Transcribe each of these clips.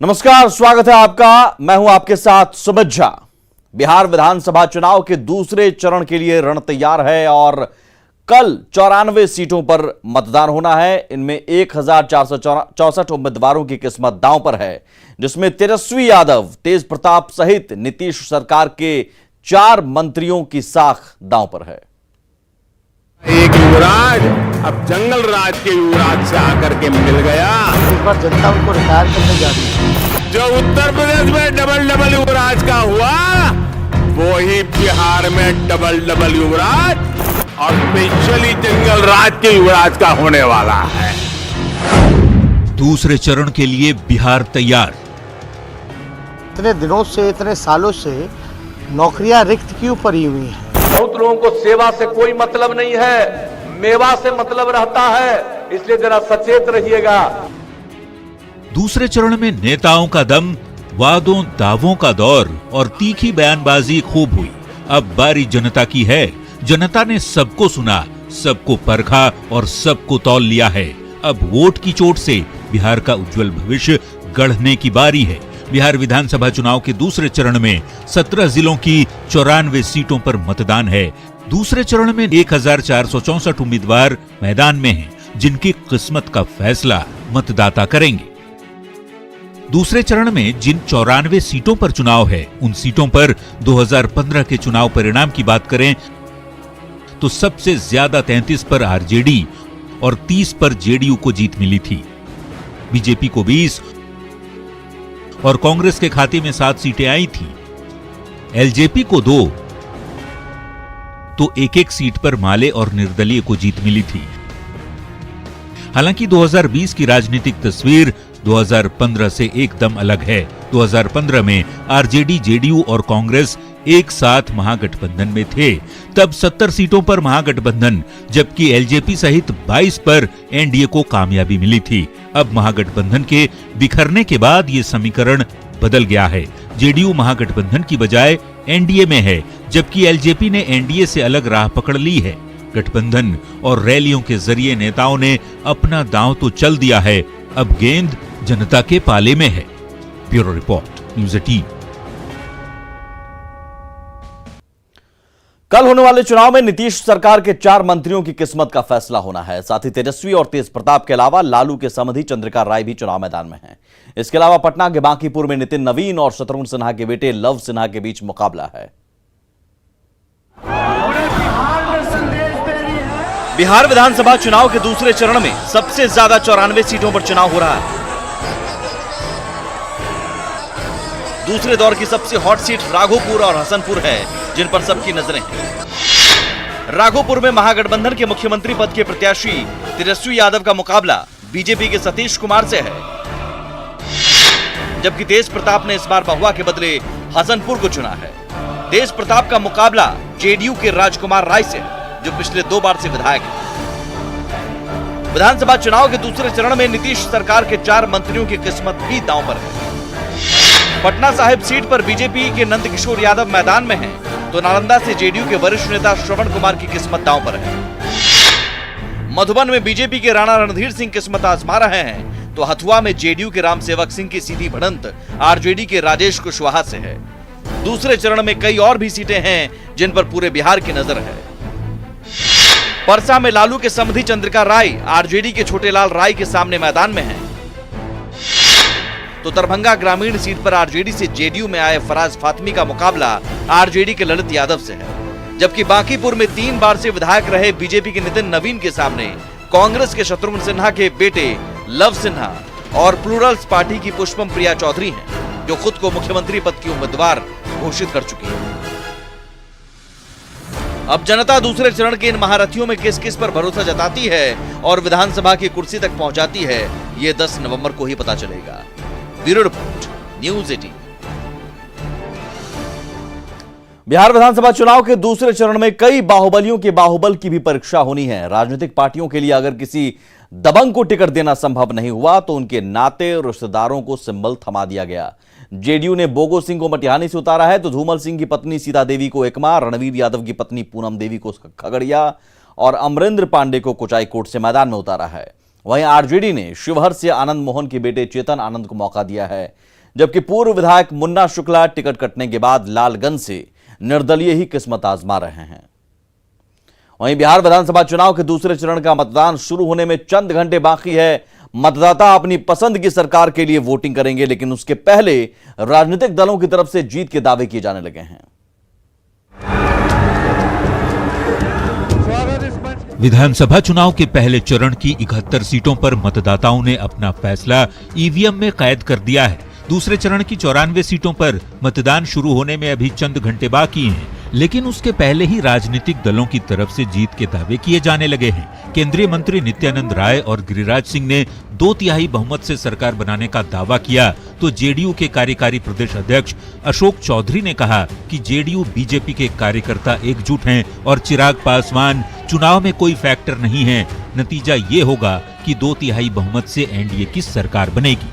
नमस्कार, स्वागत है आपका। मैं हूं आपके साथ सुमित झा। बिहार विधानसभा चुनाव के दूसरे चरण के लिए रण तैयार है और कल 94 सीटों पर मतदान होना है। इनमें 1464 उम्मीदवारों की किस्मत दांव पर है, जिसमें तेजस्वी यादव, तेज प्रताप सहित नीतीश सरकार के 4 मंत्रियों की साख दांव पर है। एक युवराज अब जंगल राज के युवराज से आकर के मिल गया। इस बार जनता उनको रिटायर करने जा रही है। जो उत्तर प्रदेश में डबल युवराज का हुआ, वो ही बिहार में डबल युवराज और स्पेशली जंगल राज के युवराज का होने वाला है। दूसरे चरण के लिए बिहार तैयार। इतने दिनों से, इतने सालों से नौकरियां रिक्त क्यों पड़ी हुई हैं? बहुत लोगों को सेवा से कोई मतलब नहीं है, मेवा से मतलब रहता है, इसलिए जरा सचेत रहिएगा। दूसरे चरण में नेताओं का दम, वादों दावों का दौर और तीखी बयानबाजी खूब हुई। अब बारी जनता की है। जनता ने सबको सुना, सबको परखा और सबको तौल लिया है। अब वोट की चोट से बिहार का उज्जवल भविष्य गढ़ने की बारी है। बिहार विधानसभा चुनाव के दूसरे चरण में 17 जिलों की 94 सीटों पर मतदान है। दूसरे चरण में 1464 उम्मीदवार मैदान में हैं, जिनकी किस्मत का फैसला मतदाता करेंगे। दूसरे चरण में जिन 94 सीटों पर चुनाव है, उन सीटों पर 2015 के चुनाव परिणाम की बात करें तो सबसे ज्यादा 33 पर आरजेडी और 30 पर जेडीयू को जीत मिली थी। बीजेपी को 20 और कांग्रेस के खाते में 7 सीटें आई थी। एलजेपी को 2 तो एक सीट पर माले और निर्दलीय को जीत मिली थी। हालांकि 2020 की राजनीतिक तस्वीर 2015 से एकदम अलग है। 2015 में आरजेडी, जेडीयू और कांग्रेस एक साथ महागठबंधन में थे। तब 70 सीटों पर महागठबंधन, जबकि एलजेपी सहित 22 पर एनडीए को कामयाबी मिली थी। अब महागठबंधन के बिखरने के बाद ये समीकरण बदल गया है। जेडीयू महागठबंधन की बजाय एनडीए में है, जबकि एलजेपी ने एनडीए से अलग राह पकड़ ली है। गठबंधन और रैलियों के जरिए नेताओं ने अपना दांव तो चल दिया है, अब गेंद जनता के पाले में है। Bureau report, news 18। कल होने वाले चुनाव में नीतीश सरकार के 4 मंत्रियों की किस्मत का फैसला होना है। साथ ही तेजस्वी और तेज प्रताप के अलावा लालू के समधी चंद्रिका राय भी चुनाव मैदान में हैं। इसके अलावा पटना के बांकीपुर में नितिन नवीन और शत्रुघ्न सिन्हा के बेटे लव सिन्हा के बीच मुकाबला है। बिहार विधानसभा चुनाव के दूसरे चरण में सबसे ज्यादा 94 सीटों पर चुनाव हो रहा है। दूसरे दौर की सबसे हॉट सीट राघोपुर और हसनपुर है, जिन पर सबकी नजरें हैं। राघोपुर में महागठबंधन के मुख्यमंत्री पद के प्रत्याशी तेजस्वी यादव का मुकाबला बीजेपी के सतीश कुमार से है, जबकि तेज प्रताप ने इस बार महुआ के बदले हसनपुर को चुना है। तेज प्रताप का मुकाबला जेडीयू के राजकुमार राय से है, जो पिछले 2 बार से विधायक है। विधानसभा चुनाव के दूसरे चरण में नीतीश सरकार के 4 मंत्रियों की किस्मत भी दांव पर है। पटना साहिब सीट पर बीजेपी के नंदकिशोर यादव मैदान में हैं, तो नालंदा से जेडीयू के वरिष्ठ नेता श्रवण कुमार की किस्मत दांव पर है। मधुबन में बीजेपी के राणा रणधीर सिंह किस्मत आजमा रहे हैं, तो हथुआ में जेडीयू के रामसेवक सिंह की सीधी भिड़ंत आरजेडी के राजेश कुशवाहा से है। दूसरे चरण में कई और भी सीटें हैं, जिन पर पूरे बिहार की नजर है। परसा में लालू के समधी चंद्रिका राय आरजेडी के छोटेलाल राय के सामने मैदान में हैं, तो दरभंगा ग्रामीण सीट पर आरजेडी से जेडीयू में आए फराज फातिमी का मुकाबला आरजेडी के ललित यादव से है। जबकि बांकीपुर में 3 बार से विधायक रहे बीजेपी के नितिन नवीन के सामने कांग्रेस के शत्रुघ्न सिन्हा के बेटे लव सिन्हा और प्लूरल्स पार्टी की पुष्पम प्रिया चौधरी हैं, जो खुद को मुख्यमंत्री पद की उम्मीदवार घोषित कर चुकी है। अब जनता दूसरे चरण के इन महारथियों में किस किस पर भरोसा जताती है और विधानसभा की कुर्सी तक पहुंचाती है, ये 10 नवंबर को ही पता चलेगा। Bureau report, news 18। बिहार विधानसभा चुनाव के दूसरे चरण में कई बाहुबलियों के बाहुबल की भी परीक्षा होनी है। राजनीतिक पार्टियों के लिए अगर किसी दबंग को टिकट देना संभव नहीं हुआ, तो उनके नाते और रिश्तेदारों को सिंबल थमा दिया गया। जेडीयू ने बोगो सिंह को मटिहानी से उतारा है, तो धूमल सिंह की पत्नी सीता देवी को एकमा, रणवीर यादव की पत्नी पूनम देवी को खगड़िया और अमरेंद्र पांडे को कुचाईकोट से मैदान में उतारा है। वहीं आरजेडी ने शिवहर से आनंद मोहन के बेटे चेतन आनंद को मौका दिया है। जबकि पूर्व विधायक मुन्ना शुक्ला टिकट कटने के बाद लालगंज से निर्दलीय ही किस्मत आजमा रहे हैं। वहीं बिहार विधानसभा चुनाव के दूसरे चरण का मतदान शुरू होने में चंद घंटे बाकी है। मतदाता अपनी पसंद की सरकार के लिए वोटिंग करेंगे, लेकिन उसके पहले राजनीतिक दलों की तरफ से जीत के दावे किए जाने लगे हैं। विधानसभा चुनाव के पहले चरण की 71 सीटों पर मतदाताओं ने अपना फैसला ईवीएम में कैद कर दिया है। दूसरे चरण की 94 सीटों पर मतदान शुरू होने में अभी चंद घंटे बाकी हैं, लेकिन उसके पहले ही राजनीतिक दलों की तरफ से जीत के दावे किए जाने लगे हैं। केंद्रीय मंत्री नित्यानंद राय और गिरिराज सिंह ने 2/3 बहुमत से सरकार बनाने का दावा किया, तो जेडीयू के कार्यकारी प्रदेश अध्यक्ष अशोक चौधरी ने कहा कि जेडीयू बीजेपी के कार्यकर्ता एकजुट हैं और चिराग पासवान चुनाव में कोई फैक्टर नहीं है। नतीजा ये होगा कि 2/3 बहुमत से एनडीए की सरकार बनेगी।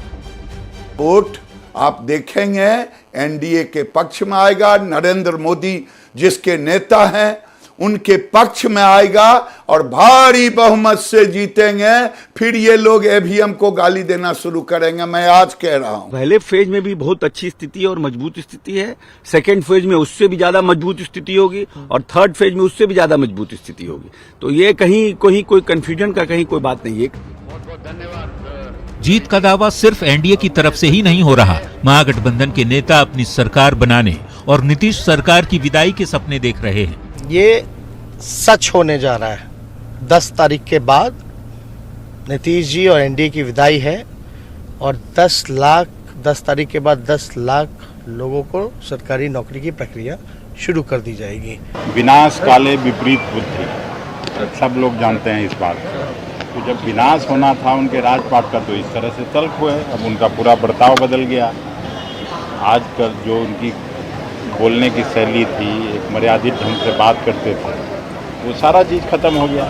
वोट आप देखेंगे एनडीए के पक्ष में आएगा। नरेंद्र मोदी जिसके नेता हैं उनके पक्ष में आएगा और भारी बहुमत से जीतेंगे। फिर ये लोग ईवीएम को गाली देना शुरू करेंगे। मैं आज कह रहा हूं, पहले फेज में भी बहुत अच्छी स्थिति और मजबूत स्थिति है, सेकेंड फेज में उससे भी ज्यादा मजबूत स्थिति होगी और थर्ड फेज में उससे भी ज्यादा मजबूत स्थिति होगी। तो ये कहीं कोई कंफ्यूजन का कहीं कोई बात नहीं है। बहुत बहुत धन्यवाद। जीत का दावा सिर्फ एनडीए की तरफ से ही नहीं हो रहा। महागठबंधन के नेता अपनी सरकार बनाने और नीतीश सरकार की विदाई के सपने देख रहे हैं। ये सच होने जा रहा है। 10 तारीख के बाद नीतीश जी और एनडीए की विदाई है और 10 तारीख के बाद 10 लाख लोगों को सरकारी नौकरी की प्रक्रिया शुरू कर दी जाएगी। विनाश काले विपरीत बुद्धि, सब लोग जानते हैं इस बात को। तो जब विनाश होना था उनके राजपाट का, तो इस तरह से तल्ख हुए। अब उनका पूरा बर्ताव बदल गया। आजकल जो उनकी बोलने की शैली थी, एक मर्यादित ढंग से बात करते थे, वो सारा चीज खत्म हो गया।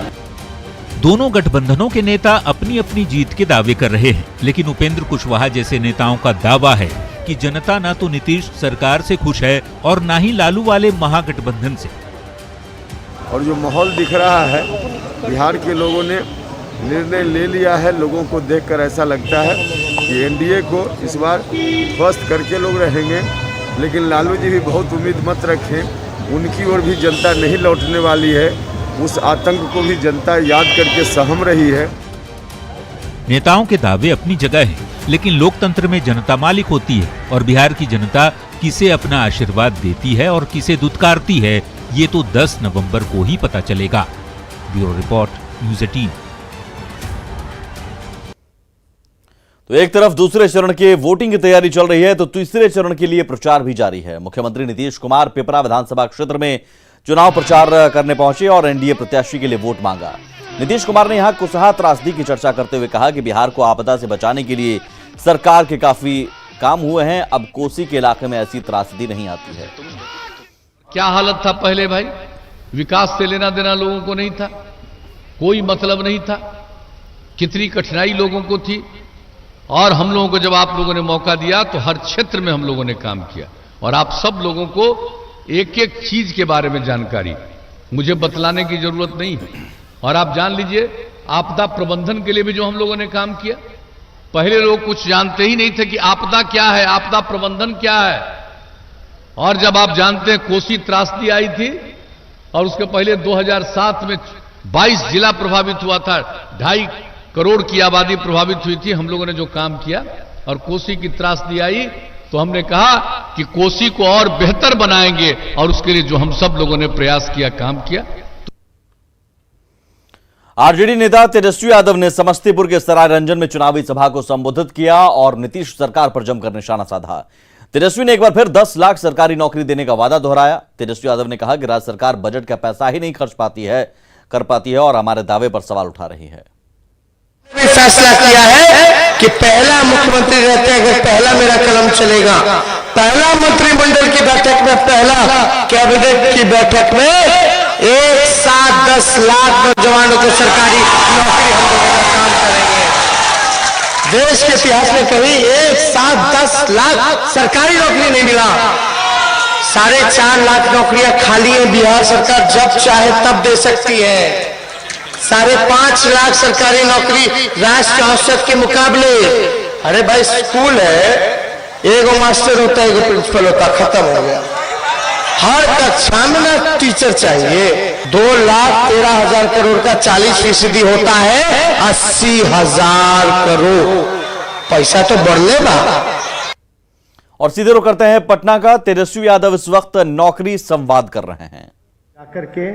दोनों गठबंधनों के नेता अपनी अपनी जीत के दावे कर रहे हैं, लेकिन उपेंद्र कुशवाहा जैसे नेताओं का दावा है कि जनता न तो नीतीश सरकार से खुश है और न ही लालू वाले महागठबंधन से। और जो माहौल दिख रहा है, बिहार के लोगों ने निर्णय ले लिया है। लोगों को देखकर ऐसा लगता है कि एनडीए को इस बार फर्स्ट करके लोग रहेंगे, लेकिन लालू जी भी बहुत उम्मीद मत रखें। उनकी ओर भी जनता नहीं लौटने वाली है। उस आतंक को भी जनता याद करके सहम रही है। नेताओं के दावे अपनी जगह हैं, लेकिन लोकतंत्र में जनता मालिक होती है और बिहार की जनता किसे अपना आशीर्वाद देती है और किसे दुत्कारती है, ये तो 10 नवंबर को ही पता चलेगा। Bureau report, news 18। तो एक तरफ दूसरे चरण के वोटिंग की तैयारी चल रही है, तो तीसरे चरण के लिए प्रचार भी जारी है। मुख्यमंत्री नीतीश कुमार पिपरा विधानसभा क्षेत्र में चुनाव प्रचार करने पहुंचे और एनडीए प्रत्याशी के लिए वोट मांगा। नीतीश कुमार ने यहां कुशहा त्रासदी की चर्चा करते हुए कहा कि बिहार को आपदा से बचाने के लिए सरकार के काफी काम हुए हैं। अब कोसी के इलाके में ऐसी त्रासदी नहीं आती है। क्या हालत था पहले भाई? विकास से लेना देना लोगों को नहीं था, कोई मतलब नहीं था, कितनी कठिनाई लोगों को थी। और हम लोगों को जब आप लोगों ने मौका दिया तो हर क्षेत्र में हम लोगों ने काम किया और आप सब लोगों को एक एक चीज के बारे में जानकारी मुझे बतलाने की जरूरत नहीं है। और आप जान लीजिए, आपदा प्रबंधन के लिए भी जो हम लोगों ने काम किया, पहले लोग कुछ जानते ही नहीं थे कि आपदा क्या है, आपदा प्रबंधन क्या है। और जब आप जानते हैं कोसी त्रासदी आई थी और उसके पहले 2007 में 22 जिला प्रभावित हुआ था, 2.5 करोड़ की आबादी प्रभावित हुई थी। हम लोगों ने जो काम किया और कोसी की त्रासदी आई तो हमने कहा कि कोसी को और बेहतर बनाएंगे और उसके लिए जो हम सब लोगों ने प्रयास किया, काम किया। आरजेडी नेता तेजस्वी यादव ने समस्तीपुर के सरायरंजन में चुनावी सभा को संबोधित किया और नीतीश सरकार पर जमकर निशाना साधा। तेजस्वी ने एक बार फिर 10 लाख सरकारी नौकरी देने का वादा दोहराया। तेजस्वी यादव ने कहा कि राज्य सरकार बजट का पैसा ही नहीं खर्च कर पाती है और हमारे दावे पर सवाल उठा रही है। फैसला किया है कि पहला मुख्यमंत्री रहते अगर पहला मेरा कलम चलेगा, पहला मंत्रिमंडल की बैठक में, पहला कैबिनेट की बैठक में एक साथ 10 लाख नौजवानों को सरकारी नौकरी हम देने का काम करेंगे। देश के इतिहास में कभी एक साथ 10 लाख सरकारी नौकरी नहीं मिला। 4.5 लाख नौकरियां खाली है। बिहार सरकार जब चाहे तब दे सकती है। 5.5 लाख सरकारी नौकरी राष्ट्रीय औसत के मुकाबले। अरे भाई, स्कूल है, एगो मास्टर होता है, एगो प्रिंसिपल होता, खत्म हो गया। हर कक्षा में ना टीचर चाहिए। 2,13,000 करोड़ का 40% होता है 80,000 करोड़। पैसा तो बढ़ने बा। और सीधे रुख करते हैं पटना का। तेजस्वी यादव इस वक्त नौकरी संवाद कर रहे हैं। जाकर के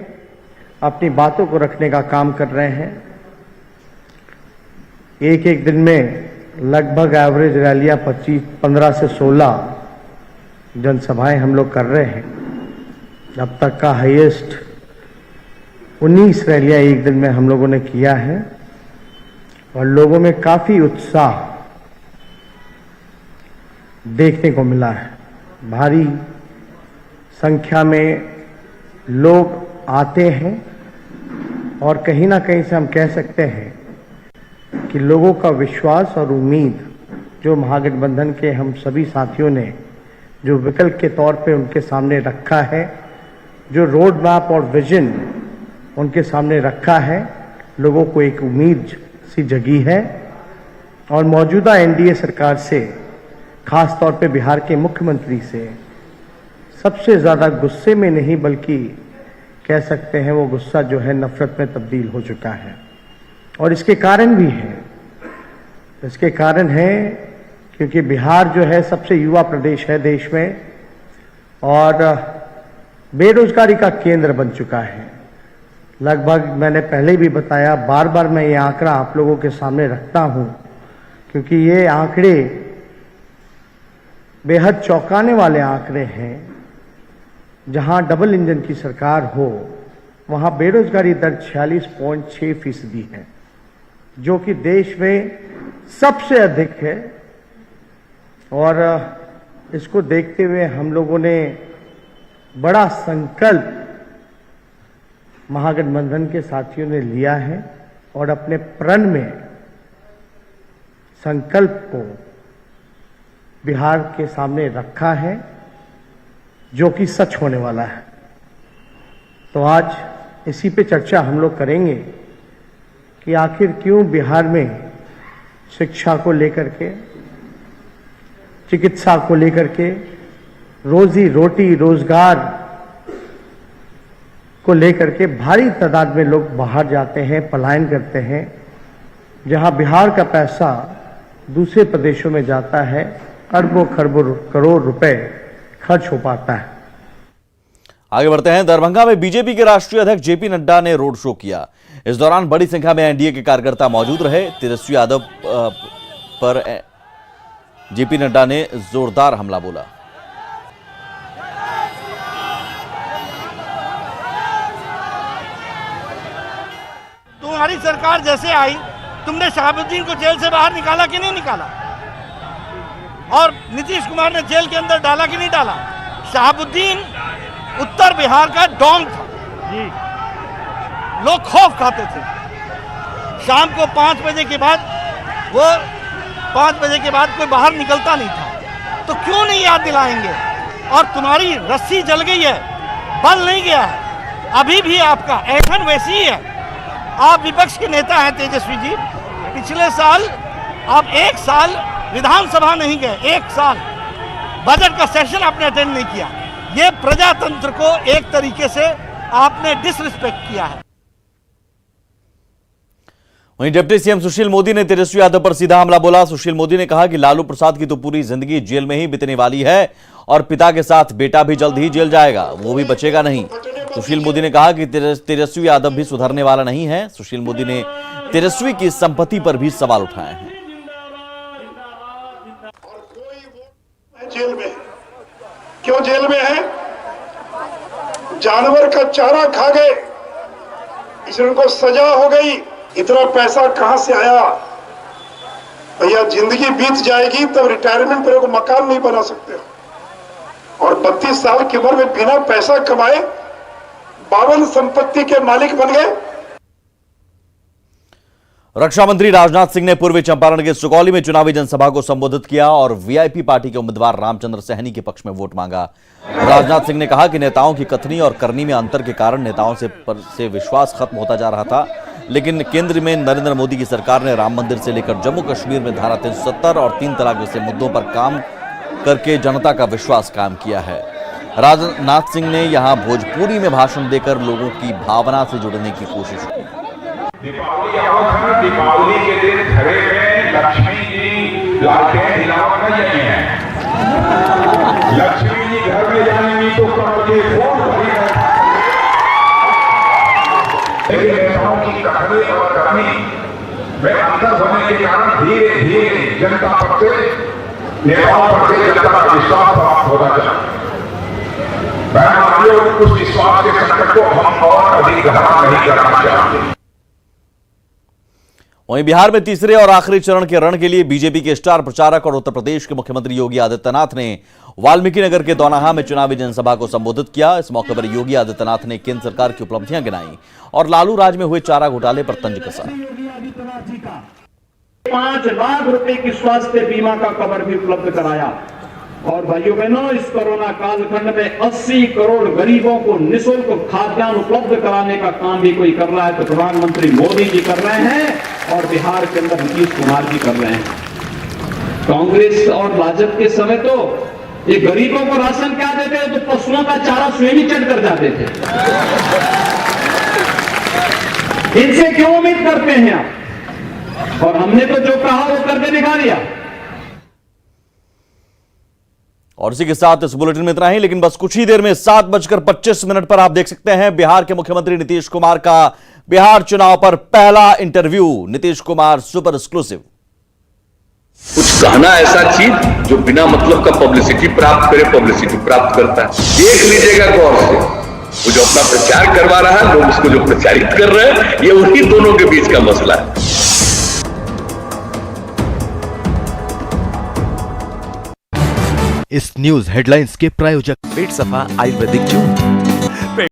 अपनी बातों को रखने का काम कर रहे हैं। एक एक दिन में लगभग एवरेज रैलियां 15 से 16 जनसभाएं हम लोग कर रहे हैं। अब तक का हाईएस्ट 19 रैलियां एक दिन में हम लोगों ने किया है और लोगों में काफी उत्साह देखने को मिला है। भारी संख्या में लोग आते हैं और कहीं ना कहीं से हम कह सकते हैं कि लोगों का विश्वास और उम्मीद जो महागठबंधन के हम सभी साथियों ने जो विकल्प के तौर पे उनके सामने रखा है, जो रोड मैप और विजन उनके सामने रखा है, लोगों को एक उम्मीद सी जगी है। और मौजूदा एनडीए सरकार से, खास तौर पे बिहार के मुख्यमंत्री से सबसे ज्यादा गुस्से में नहीं बल्कि कह सकते हैं वो गुस्सा जो है नफरत में तब्दील हो चुका है। और इसके कारण भी है, इसके कारण है क्योंकि बिहार जो है सबसे युवा प्रदेश है देश में और बेरोजगारी का केंद्र बन चुका है। लगभग मैंने पहले भी बताया, बार बार मैं ये आंकड़ा आप लोगों के सामने रखता हूं क्योंकि ये आंकड़े बेहद चौंकाने वाले आंकड़े हैं। जहां डबल इंजन की सरकार हो वहां बेरोजगारी दर 46.6% है, जो कि देश में सबसे अधिक है। और इसको देखते हुए हम लोगों ने बड़ा संकल्प महागठबंधन के साथियों ने लिया है और अपने प्रण में संकल्प को बिहार के सामने रखा है, जो कि सच होने वाला है। तो आज इसी पे चर्चा हम लोग करेंगे कि आखिर क्यों बिहार में शिक्षा को लेकर के, चिकित्सा को लेकर के, रोजी रोटी रोजगार को लेकर के भारी तादाद में लोग बाहर जाते हैं, पलायन करते हैं, जहां बिहार का पैसा दूसरे प्रदेशों में जाता है, अरबों खरबों करोड़ रुपए खर्च हो पाता है। आगे बढ़ते हैं। दरभंगा में बीजेपी के राष्ट्रीय अध्यक्ष जेपी नड्डा ने रोड शो किया। इस दौरान बड़ी संख्या में एनडीए के कार्यकर्ता मौजूद रहे। तेजस्वी यादव पर जेपी नड्डा ने जोरदार हमला बोला। तुम्हारी सरकार जैसे आई, तुमने शहाबुद्दीन को जेल से बाहर निकाला कि नहीं निकाला? और नीतीश कुमार ने जेल के अंदर डाला कि नहीं डाला? शहाबुद्दीन उत्तर बिहार का डॉन था जी। लोग खौफ खाते थे। शाम को 5 बजे के बाद वो 5 बजे के बाद कोई बाहर निकलता नहीं था। तो क्यों नहीं याद दिलाएंगे? और तुम्हारी रस्सी जल गई है, बल नहीं गया है। अभी भी आपका ऐठन वैसी ही है। आप विपक्ष के नेता हैं तेजस्वी जी। पिछले साल आप 1 साल विधानसभा नहीं गए, 1 साल बजट का सेशन आपने अटेंड नहीं किया। ये प्रजातंत्र को एक तरीके से आपने डिसरिस्पेक्ट किया है। वहीं डिप्टी सीएम सुशील मोदी ने तेजस्वी यादव पर सीधा हमला बोला। सुशील मोदी ने कहा कि लालू प्रसाद की तो पूरी जिंदगी जेल में ही बीतने वाली है और पिता के साथ बेटा भी जल्द ही जेल जाएगा, वो भी बचेगा नहीं। सुशील मोदी ने कहा कि तेजस्वी यादव भी सुधरने वाला नहीं है। सुशील मोदी ने तेजस्वी की संपत्ति पर भी सवाल उठाए हैं। जेल में क्यों जेल में है? जानवर का चारा खा गए, इसलिए उनको सजा हो गई। इतना पैसा कहां से आया? भैया जिंदगी बीत जाएगी तब रिटायरमेंट पर मकान नहीं बना सकते हो। और 32 साल की उम्र में बिना पैसा कमाए 52 संपत्ति के मालिक बन गए। रक्षा मंत्री राजनाथ सिंह ने पूर्वी चंपारण के सुगौली में चुनावी जनसभा को संबोधित किया और वीआईपी पार्टी के उम्मीदवार रामचंद्र सहनी के पक्ष में वोट मांगा। राजनाथ सिंह ने कहा कि नेताओं की कथनी और करनी में अंतर के कारण नेताओं से विश्वास खत्म होता जा रहा था, लेकिन केंद्र में नरेंद्र मोदी की सरकार ने राम मंदिर से लेकर जम्मू कश्मीर में धारा 370 और 3 तलाक जैसे मुद्दों पर काम करके जनता का विश्वास कायम किया है। राजनाथ सिंह ने यहां भोजपुरी में भाषण देकर लोगों की भावना से जुड़ने की कोशिश की। दीपावली के दिन घरे में लक्ष्मी जी लालटेन हिलाना नहीं है। लक्ष्मी जी घर में जाएंगी तो कमल के फूल नेताओं की कमी और कमी में अंतर होने के कारण धीरे धीरे जनता प्रति नेताओं प्रति जनता का विश्वास समाप्त होता चला। मैं उस विश्वास के संकट को हम और अधिक गहरा नहीं करना चाहते। वहीं बिहार में तीसरे और आखिरी चरण के रण के लिए बीजेपी के स्टार प्रचारक और उत्तर प्रदेश के मुख्यमंत्री योगी आदित्यनाथ ने वाल्मीकि नगर के दौनाहा में चुनावी जनसभा को संबोधित किया। इस मौके पर योगी आदित्यनाथ ने केंद्र सरकार की उपलब्धियां गिनाई और लालू राज में हुए चारा घोटाले पर तंज कसा। 5 लाख रुपए की स्वास्थ्य बीमा का कवर भी उपलब्ध कराया। और भाइयों बहनों, इस कोरोना कालखंड में 80 करोड़ गरीबों को निःशुल्क खाद्यान्न उपलब्ध कराने का काम भी कोई कर रहा है तो प्रधानमंत्री मोदी जी कर रहे हैं और बिहार के अंदर नीतीश कुमार जी कर रहे हैं। कांग्रेस और राजद के समय तो ये गरीबों को राशन क्या देते थे तो पशुओं का चारा स्वयं ही चढ़ कर जाते थे। इनसे क्यों उम्मीद करते हैं आप? और हमने तो जो कहा वो करके दिखा दिया। और इसी के साथ इस बुलेटिन में इतना ही, लेकिन बस कुछ ही देर में 7:25 पर आप देख सकते हैं बिहार के मुख्यमंत्री नीतीश कुमार का बिहार चुनाव पर पहला interview. Nitish Kumar super exclusive. कुछ कहना ऐसा चीज जो बिना मतलब का पब्लिसिटी प्राप्त करे, पब्लिसिटी प्राप्त करता है। देख लीजिएगा गौर से, वो जो अपना प्रचार करवा रहा है, लोग उसको जो प्रचारित कर रहे हैं, ये उन्हीं दोनों के बीच का मसला है। इस न्यूज हेडलाइंस के प्रायोजक पेट सफा आयुर्वेदिक जून।